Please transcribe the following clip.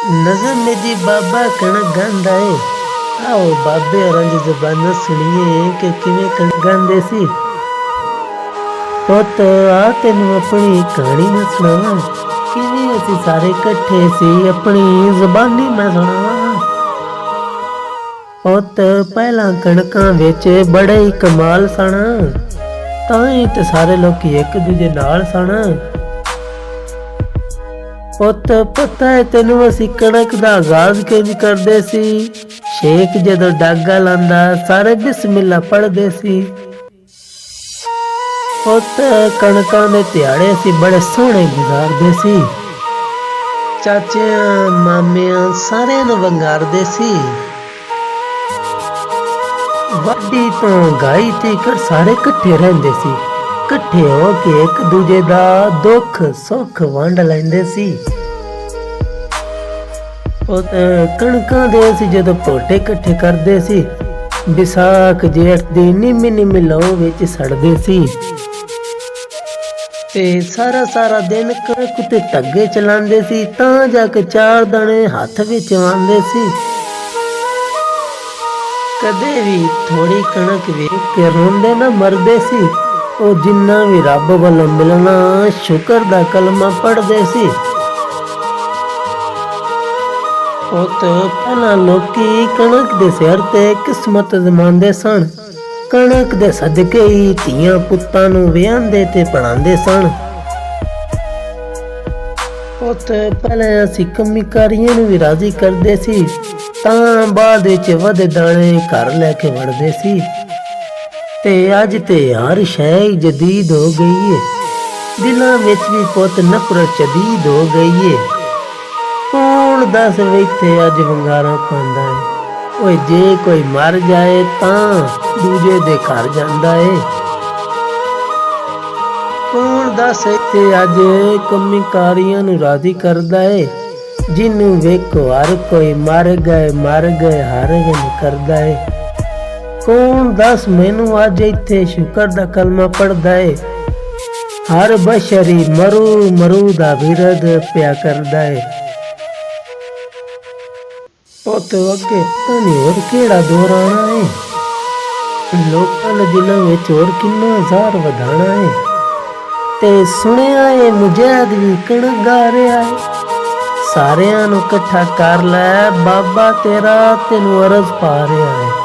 नजर मेरी बाबा कणक गांदा है। आओ बाबे और जबान सुनिए कि किवें कणक गांदे सी। पुत आ तेनू अपनी कहानी मैं सुनावां, किवें असीं सारे कट्ठे सी अपनी जबानी मैं सुनावां। पुत पहला कणकां विच बड़े ही कमाल सन, तां ही ते सारे लोग एक दूजे नाल सन। पुत पता है तेनू असी कणक दा आगाज किंज करदे सी। शेख जदों डागा लांदा सारे बिस्मिल्ला पढ़दे सी। पुत कणकां दे ध्याड़े असी बड़े सोहणे गुजारदे सी। चाचियां मामियां सारियां नूं वंगारदे सी। वाडी तो गाई तੀਕਰ सारे कट्ठे रहिंदे सी। कट्ठे हो के एक दूजे दा दुख सुख वंड लैंदे सी। कणकां दे असीं जदों पोटे इकट्ठे करदे सी, विसाख जेठ दी निम्मी निम्मी लौ विच सड़दे सी ते सारा सारा दिन कणक ते टग्गे चलांदे सी, तां जाके 4 दाणे हत्थ विच आंदे सी। कदे भी थोड़ी कणक वेख के रोंदे ना मरदे सी। ओ जिन्ना भी रब वालों मिलना शुकर दा कलमा पढ़दे सी। पहला लोकी कणक दे सिर ते किस्मत जमांदे सन। कणक दे सदके ही धीआं पुत्तां नूं विआंदे ते पढ़ांदे सन। पहले असीं कमी कारियां नूं भी राजी करदे सी, तां बाद विच वधे दाणे घर लैके वड़दे सी। ते अज ते हर शै जदीद हो गई है, दिलां विच भी पुत नफरत शदीद हो गई है। कौन दस इत्थे अज वंगारा पांदा है। ओए जे कोई मर जाए तां दूजे दे घर जांदा है। कौन दस इत्थे अज कमी कारियां नूं राजी करदा है। जिन्नू वेखो हर कोई मर गए हर गन करदा है। कौन दस मैनू अज इत्थे शुकर दा कलमा पढ़दा है। हर बशरी मरू मरू दा विरद पिया करदा है। पुत अगे पता नहीं होर केड़ा दौर आना है। लोकां दे दिलां विच होर किन्ना ज़हर वधाना है। ते सुनिया है मुजाहिद भी कणक गा रहा है। सारियां नूं इकट्ठा कर लै, बाबा तेरा तेनू अरज पा रहा है।